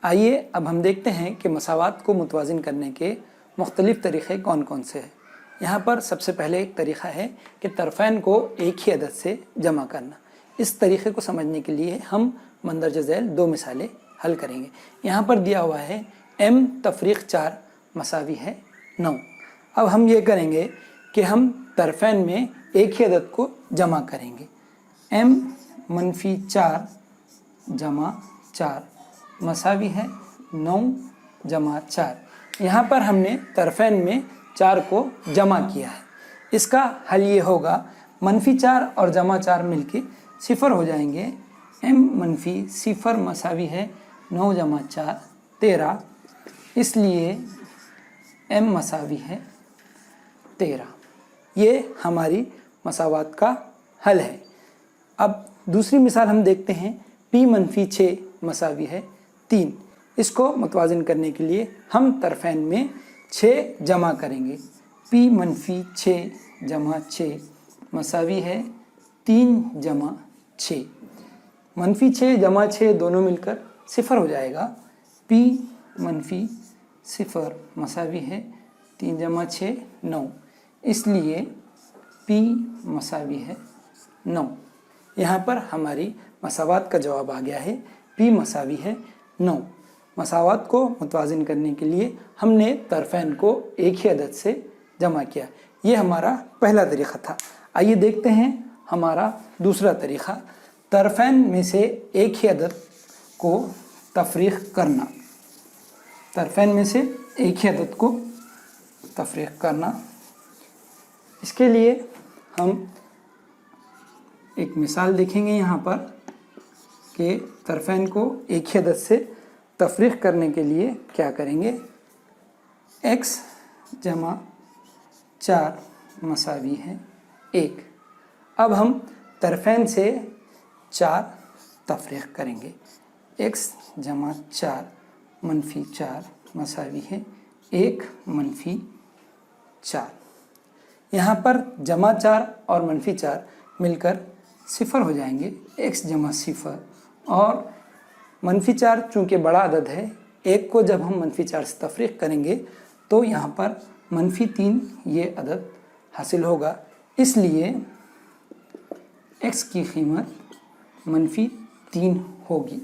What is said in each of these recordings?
आइए अब हम देखते हैं कि मसावात को मुतवाज़िन करने के मुख्तलिफ़ तरीक़े कौन कौन से हैं। यहाँ पर सबसे पहले एक तरीक़ा है कि तरफ़ैन को एक ही अदद से जमा करना। इस तरीक़े को समझने के लिए हम मंदरज ज़ैल दो मिसालें हल करेंगे। यहाँ पर दिया हुआ है m तफ़रीक़ 4 मसावी है 9। अब हम ये करेंगे कि हम तरफ़ैन में एक ही अदद को जमा करेंगे। m-4 जमा 4 मसावी है 9 जमा 4। यहाँ पर हमने तरफ़ैन में 4 को जमा किया है। इसका हल ये होगा -4 और जमा 4 मिलके 0 हो जाएंगे। m-0 मसावी है 9 जमा 4 13, इसलिए m मसावी है 13। ये हमारी मसावात का हल है। अब दूसरी मिसाल हम देखते हैं p-6 मसावी है 3। इसको मुतवाज़िन करने के लिए हम तरफ़ैन में 6 जमा करेंगे। p-6 जमा 6 मसावी है 3 जमा 6। -6 जमा 6 दोनों मिलकर 0 हो जाएगा। p-0 मसावी है 3 जमा 6 9, इसलिए p मसावी है 9। यहाँ पर हमारी मसावात का जवाब आ गया है p मसावी है 9। मसावात को मुतवाज़िन करने के लिए हमने तरफ़ैन को एक ही अदद से जमा किया। ये हमारा पहला तरीक़ा था। आइए देखते हैं हमारा दूसरा तरीक़ा, तरफ़ैन में से एक ही अदद को तफ़रीक़ करना। तरफ़ैन में से एक ही अदद को तफ़रीक़ करना। इसके लिए हम एक मिसाल देखेंगे यहाँ पर कि तरफ़ैन को एक ही अदद से तफ़रीक़ करने के लिए क्या करेंगे। x जमा 4 मसावी है 1। अब हम तरफ़ैन से 4 तफ़रीक़ करेंगे। x जमा 4 -4 मसावी है 1 -4। यहाँ पर जमा 4 और -4 मिलकर 0 हो जाएंगे। x जमा 0 और -4 चूँकि बड़ा अदद है, 1 को जब हम -4 से तफ़रीक़ करेंगे तो यहाँ पर -3 ये अदद हासिल होगा, इसलिए x की कीमत -3 होगी।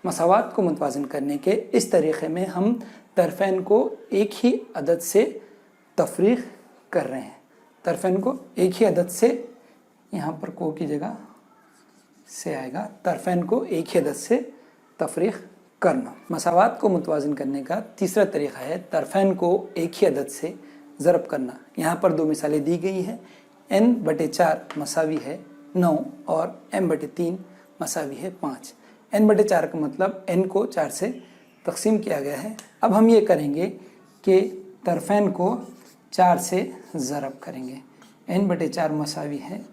मसावात को मुतवाज़िन करने के इस तरीक़े में हम तरफ़ैन को एक ही अदद से तफ़रीक़ कर रहे हैं। तरफ़ैन को एक ही अदद से, यहाँ पर को की जगह से आएगा, तरफ़ैन को एक ही अदद से तफ़रीक़ करना। मसावात को मुतवाज़िन करने का तीसरा तरीक़ा है तरफ़ैन को एक ही अदद से ज़रब करना। यहाँ पर दो मिसालें दी गई हैं। n/4 मसावी है 9 और m/3 मसावी है 5। n/4 का मतलब n को 4 से तक़सीम किया गया है। अब हम ये करेंगे कि तरफ़ैन को 4 से ज़रब करेंगे। n/4 मसावी है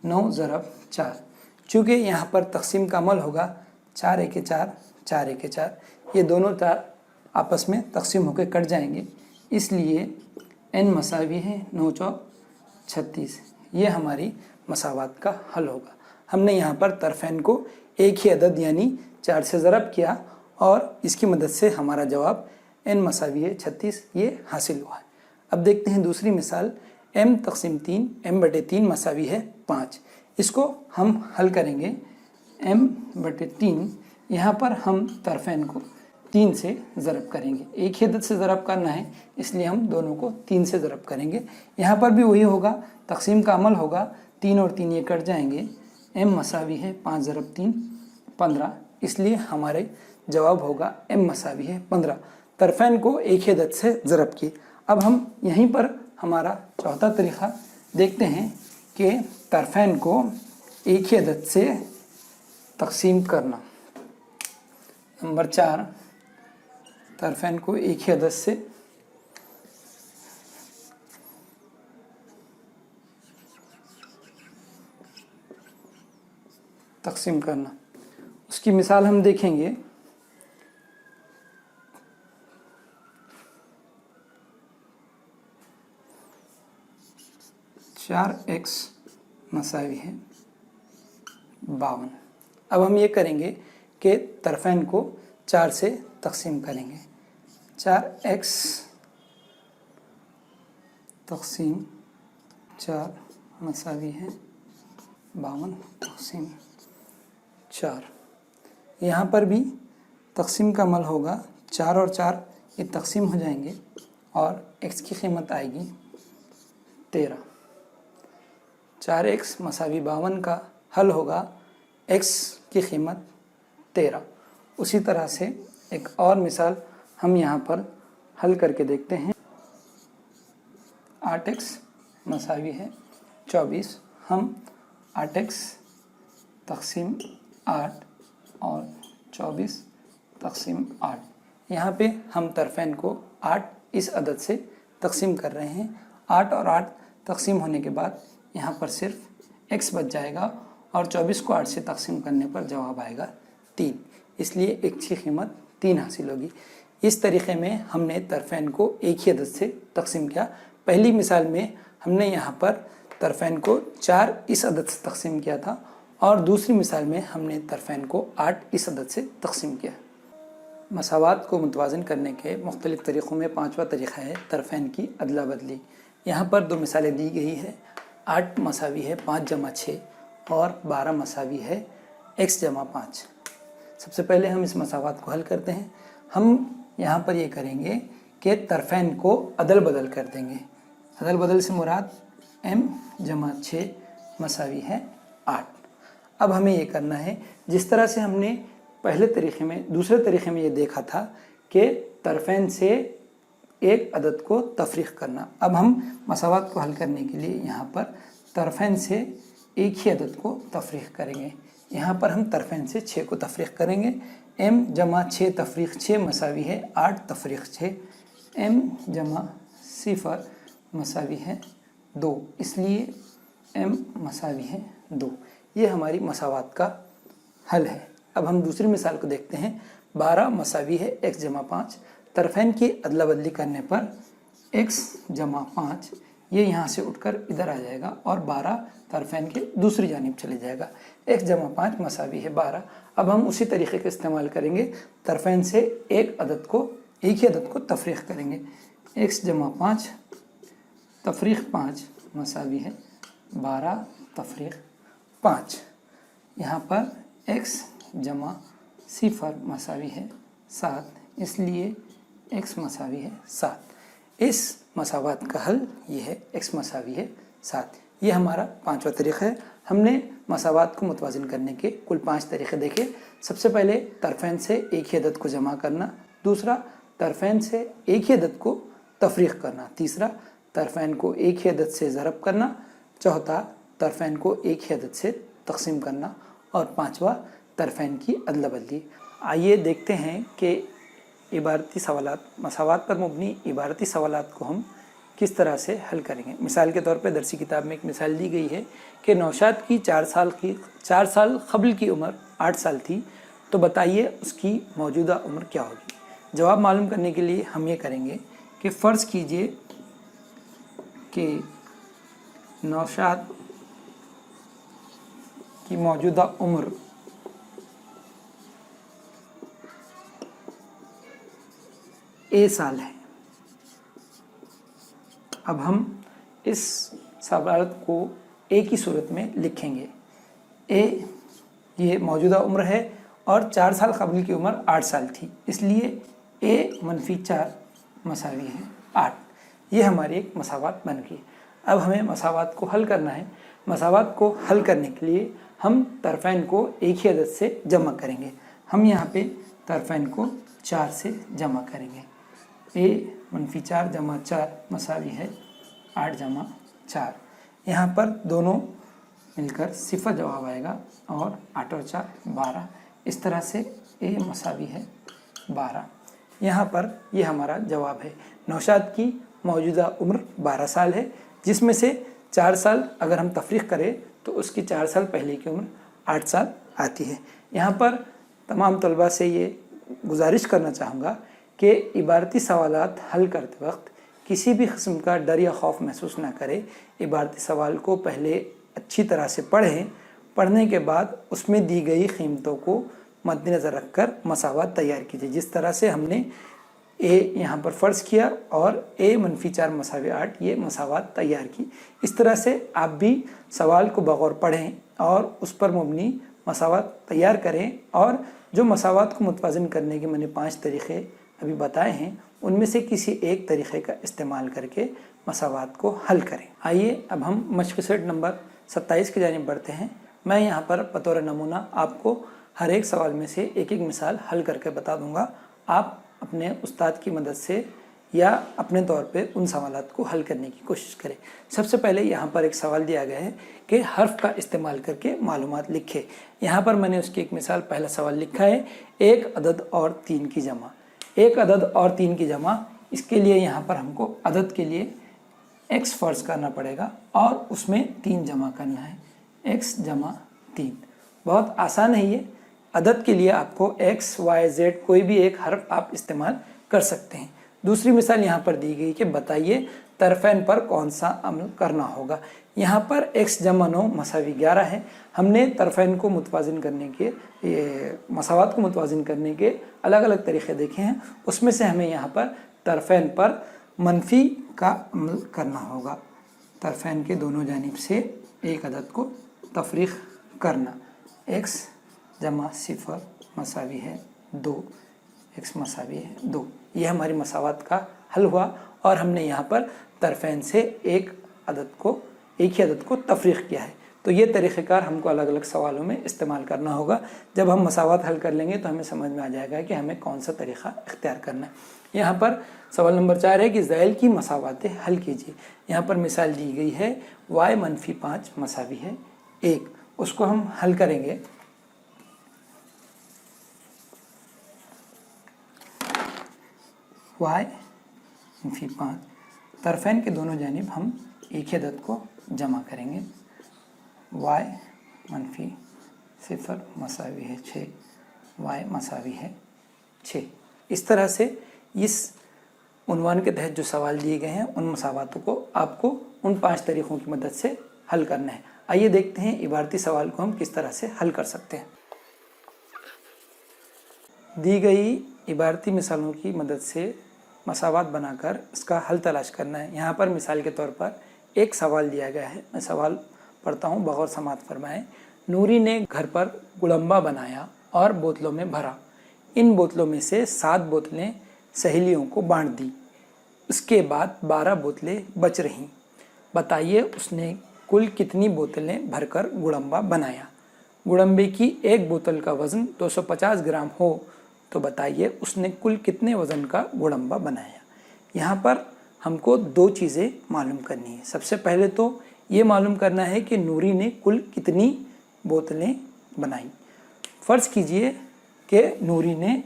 9 ज़रब 4। चूँकि यहाँ पर तक़सीम का अमल होगा 4 1 4 4 1 4, ये दोनों 4 आपस में तक़सीम होकर कट जाएंगे, इसलिए n मसावी है 9 चौक 36। ये हमारी मसावात का हल होगा। हमने यहाँ पर तरफ़ैन को एक ही अदद यानी 4 से ज़रब किया और इसकी मदद से हमारा जवाब n मसावी है 36 ये हासिल हुआ है। अब देखते हैं दूसरी मिसाल m/3 m/3 मसावी है 5। इसको हम हल करेंगे। m/3 यहाँ पर हम तरफ़ैन को 3 से ज़रब करेंगे। एक ही अदद से ज़रब करना है, इसलिए हम दोनों को 3 से ज़रब करेंगे। यहाँ पर भी वही होगा, तक़सीम का अमल होगा, 3 और 3 ये कट जाएंगे। m मसावी है 5 ज़रब 3 15, इसलिए हमारे जवाब होगा m मसावी है 15। तरफ़ैन को एक ही अदद से ज़रब की। अब हम यहीं पर हमारा चौथा तरीक़ा देखते हैं कि तरफ़ैन को एक ही अदद से तक़सीम करना। नंबर 4, तरफ़ैन को एक ही अदद से तक़सीम करना। उसकी मिसाल हम देखेंगे। 4x मसावी है 52। अब हम ये करेंगे कि तरफ़ैन को 4 से तकसीम करेंगे। 4x तकसीम 4 मसावी है 52 तकसीम 4। यहाँ पर भी तकसीम का अमल होगा, 4 और 4 ये तकसीम हो जाएंगे और x की कीमत आएगी 13। 4x मसावी 52 का हल होगा, x की कीमत 13। उसी तरह से एक और मिसाल हम यहाँ पर हल करके देखते हैं। 8x मसावी है 24। हम 8x तकसीम 8 और 24 तकसीम 8, यहाँ पे हम तरफ़ैन को 8 इस अदद से तकसीम कर रहे हैं। 8 और 8 तकसीम होने के बाद यहाँ पर सिर्फ x बच जाएगा और 24 को 8 से तकसीम करने पर जवाब आएगा 3, इसलिए x की कीमत 3 हासिल होगी। इस तरीक़े में हमने तरफ़ैन को एक ही अदद से तकसीम किया। पहली मिसाल में हमने यहाँ पर तरफ़ैन को 4 इस अदद से तकसीम किया था और दूसरी मिसाल में हमने तरफ़ैन को 8 इस अदद से तकसीम किया। मसावात को मुतवाज़न करने के मुख्तलिफ़ तरीक़ों में 5वां तरीक़ा है तरफ़ैन की अदला बदली। यहाँ पर 2 मिसालें दी गई है। 8 मसावी है 5 जमा 6 और 12 मसावी है x जमा 5। सबसे पहले हम इस मसावात को हल करते हैं। हम यहाँ पर ये करेंगे कि तरफ़ैन को अदल बदल कर देंगे। अदल बदल से मुराद m जमा 6 मसावी है 8। अब हमें ये करना है, जिस तरह से हमने पहले तरीक़े में दूसरे तरीक़े में ये देखा था कि तरफ़ैन से एक अदद को तफरीक़ करना। अब हम मसावात को हल करने के लिए यहाँ पर तरफ़ैन से एक ही अदद को तफरीक़ करेंगे। यहाँ पर हम तरफ़ैन से 6 को तफरीक़ करेंगे। m जमा 6 तफरीक़ 6 मसावी है 8 तफरीक़ 6। m जमा 0 मसावी है 2, इसलिए m मसावी है 2। ये हमारी मसावात का हल है। अब हम दूसरी मिसाल को देखते हैं। 12 मसावी है x जमा 5। तरफ़ैन की अदला बदली करने पर x जमा 5 ये यहाँ से उठकर इधर आ जाएगा और 12 तरफ़ैन के दूसरी जानिब चले जाएगा। x जमा 5 मसावी है 12। अब हम उसी तरीक़े का इस्तेमाल करेंगे, तरफ़ैन से एक ही अदद को तफरीक़ करेंगे। x जमा 5 तफरीक़ 5 मसावी है 12 तफरीक़ 5। यहाँ पर x जमा 0 मसावी है 7, इसलिए x मसावी है 7। इस मसावात का हल ये है, x मसावी है 7। ये हमारा 5वां तरीक़ा है। हमने मसावात को मुतवाज़िन करने के कुल 5 तरीक़े देखे। सबसे पहले तरफ़ैन से एक ही अदद को जमा करना, दूसरा तरफ़ैन से एक ही अदद को तफरीक़ करना, तीसरा तरफ़ैन को एक ही अदद से ज़रब करना, चौथा तरफ़ैन को एक ही अदद से तकसीम करना और 5वां तरफ़ैन की अदला बदली। आइए देखते हैं कि इबारती सवालात, मसावात पर मुबनी इबारती सवालात को हम किस तरह से हल करेंगे। मिसाल के तौर पे दरसी किताब में एक मिसाल दी गई है कि नौशाद की 4 साल क़ब्ल की उम्र 8 साल थी, तो बताइए उसकी मौजूदा उम्र क्या होगी। जवाब मालूम करने के लिए हम ये करेंगे कि फ़र्ज़ कीजिए कि नौशाद की मौजूदा उम्र a साल है। अब हम इस सवाल को a की सूरत में लिखेंगे। a ये मौजूदा उम्र है और 4 साल क़ब्ल की उम्र 8 साल थी, इसलिए a मनफी 4 मसावी है 8। ये हमारी एक मसावात बन गई। अब हमें मसावात को हल करना है। मसावात को हल करने के लिए हम तरफ़ैन को एक ही अदद से जमा करेंगे। हम यहाँ पे तरफ़ैन को 4 से जमा करेंगे। a मनफी 4 जमा 4 मसावी है 8 जमा 4। यहाँ पर दोनों मिलकर 0 जवाब आएगा और 8 और 4 12। इस तरह से a मसावी है 12। यहाँ पर ये हमारा जवाब है। नौशाद की मौजूदा उम्र 12 साल है, जिसमें से 4 साल अगर हम तफरीक़ करें तो उसकी 4 साल पहले की उम्र 8 साल आती है। यहाँ पर तमाम तलबा से ये गुजारिश करना चाहूँगा कि इबारती सवालात हल करते वक्त किसी भी किस्म का डर या खौफ महसूस ना करें। इबारती सवाल को पहले अच्छी तरह से पढ़ें, पढ़ने के बाद उसमें दी गई कीमतों को मद्देनज़र रखकर मसावात तैयार कीजिए। जिस तरह से हमने ए यहाँ पर फ़र्ज़ किया और a - 4 मसावी 8 ये मसावात तैयार की, इस तरह से आप भी सवाल को बगौर पढ़ें और उस पर मबनी मसावात तैयार करें। और जो मसावात को मुतवाज़िन करने के मैंने 5 तरीक़े अभी बताए हैं, उनमें से किसी एक तरीक़े का इस्तेमाल करके मसावात को हल करें। आइए अब हम मश्क़ सेट नंबर 27 की जानिब बढ़ते हैं। मैं यहाँ पर बतौर नमूना आपको हर एक सवाल में से एक एक मिसाल हल करके बता दूँगा। आप अपने उस्ताद की मदद से या अपने तौर पे उन सवालात को हल करने की कोशिश करें। सबसे पहले यहाँ पर एक सवाल दिया गया है कि हर्फ का इस्तेमाल करके मालूमात लिखें। यहाँ पर मैंने उसकी एक मिसाल, पहला सवाल लिखा है 1 अदद और 3 की जमा। 1 अदद और 3 की जमा, इसके लिए यहाँ पर हमको अदद के लिए x फ़र्ज़ करना पड़ेगा और उसमें 3 जमा करना है, x जमा 3। बहुत आसान है ये। अदद के लिए आपको x, y, z कोई भी एक हर्फ आप इस्तेमाल कर सकते हैं। दूसरी मिसाल यहाँ पर दी गई कि बताइए तरफ़ैन पर कौन सा अमल करना होगा। यहाँ पर x जमा 9 मसावी 11 है। हमने तरफ़ैन को मुतवाज़िन करने के, मसावात को मुतवाज़िन करने के अलग अलग तरीक़े देखे हैं। उसमें से हमें यहाँ पर तरफ़ैन पर मनफ़ी का अमल करना होगा। तरफ़ैन के दोनों जानिब से एक अदद को तफ़रीक़ करना। x जमा 0 मसावी है 2, x मसावी है 2। यह हमारी मसावात का हल हुआ और हमने यहाँ पर तरफ़ैन से एक ही अदद को तफ़रीक़ किया है। तो ये तरीक़ेकार हमको अलग अलग सवालों में इस्तेमाल करना होगा। जब हम मसावात हल कर लेंगे तो हमें समझ में आ जाएगा कि हमें कौन सा तरीक़ा इख्तियार करना है। यहाँ पर सवाल नंबर 4 है कि ज़ैल की मसावातें हल कीजिए। यहाँ पर मिसाल दी गई है y - 5 मसावी है 1। उसको हम हल करेंगे। y - 5, तरफ़ैन के दोनों जानिब हम एक ही अदद को जमा करेंगे। y - 0 मसावी है 6, y मसावी है 6। इस तरह से इस उन्वान के तहत जो सवाल दिए गए हैं उन मसावातों को आपको उन 5 तरीक़ों की मदद से हल करना है। आइए देखते हैं इबारती सवाल को हम किस तरह से हल कर सकते हैं। दी गई इबारती मिसालों की मदद से मसावात बनाकर इसका हल तलाश करना है। यहाँ पर मिसाल के तौर पर एक सवाल दिया गया है। मैं सवाल पढ़ता हूँ, बगौर समाअत फरमाएं। नूरी ने घर पर गुड़म्बा बनाया और बोतलों में भरा। इन बोतलों में से 7 बोतलें सहेलियों को बांट दी। उसके बाद 12 बोतलें बच रहीं। बताइए उसने कुल कितनी बोतलें भरकर गुड़म्बा बनाया। गुड़म्बे की एक बोतल का वज़न 250 ग्राम हो तो बताइए उसने कुल कितने वज़न का गुड़म्बा बनाया। यहाँ पर हमको 2 चीज़ें मालूम करनी है। सबसे पहले तो ये मालूम करना है कि नूरी ने कुल कितनी बोतलें बनाई। फ़र्ज़ कीजिए कि नूरी ने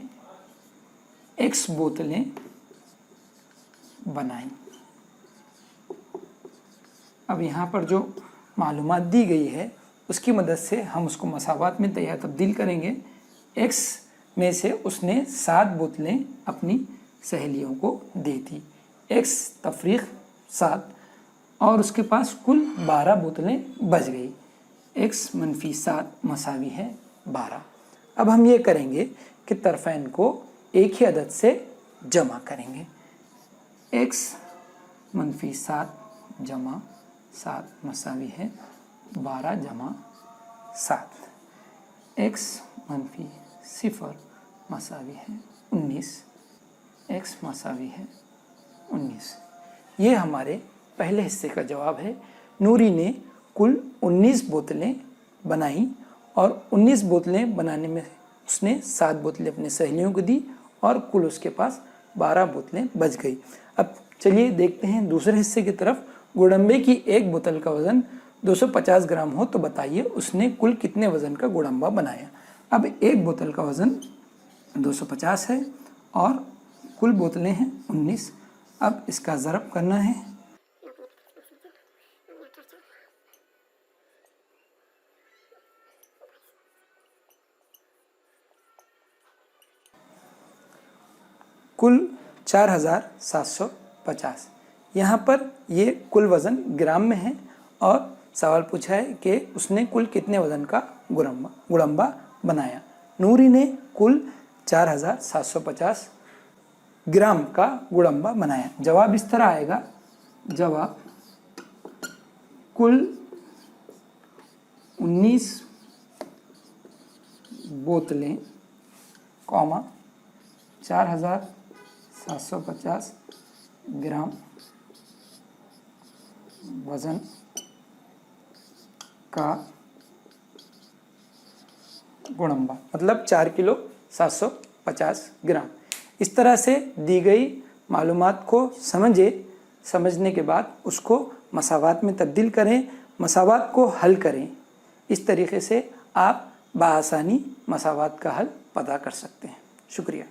x बोतलें बनाई। अब यहाँ पर जो मालूमात दी गई है उसकी मदद से हम उसको मसावात में तब्दील करेंगे। x में से उसने 7 बोतलें अपनी सहेलियों को दे दी, x तफ़रीक़ 7, और उसके पास कुल 12 बोतलें बच गई। x - 7 मसावी है 12। अब हम ये करेंगे कि तरफ़ैन को एक ही अदद से जमा करेंगे। x - 7 जमा 7 मसावी है 12 जमा 7। x - 0 मसावी है 19, x मसावी है 19। ये हमारे पहले हिस्से का जवाब है। नूरी ने कुल 19 बोतलें बनाई और 19 बोतलें बनाने में उसने 7 बोतलें अपने सहेलियों को दी और कुल उसके पास 12 बोतलें बच गई। अब चलिए देखते हैं दूसरे हिस्से की तरफ। गुड़म्बे की एक बोतल का वज़न 250 ग्राम हो तो बताइए उसने कुल कितने वज़न का गुड़म्बा बनाया। अब एक बोतल का वज़न 250 है और कुल बोतलें हैं 19। अब इसका ज़रब करना है। कुल 4750। यहाँ पर ये कुल वज़न ग्राम में है और सवाल पूछा है कि उसने कुल कितने वज़न का गुड़म्बा बनाया। नूरी ने कुल 4750 ग्राम का गुड़म्बा बनाया। जवाब इस तरह आएगा, जवाब कुल 19 बोतलें, 4750 ग्राम वजन का गुड़म्बा, मतलब 4 किलो 750 ग्राम। इस तरह से दी गई मालूमात को समझने के बाद उसको मसावात में तब्दील करें, मसावात को हल करें। इस तरीके से आप बआसानी मसावात का हल पता कर सकते हैं। शुक्रिया।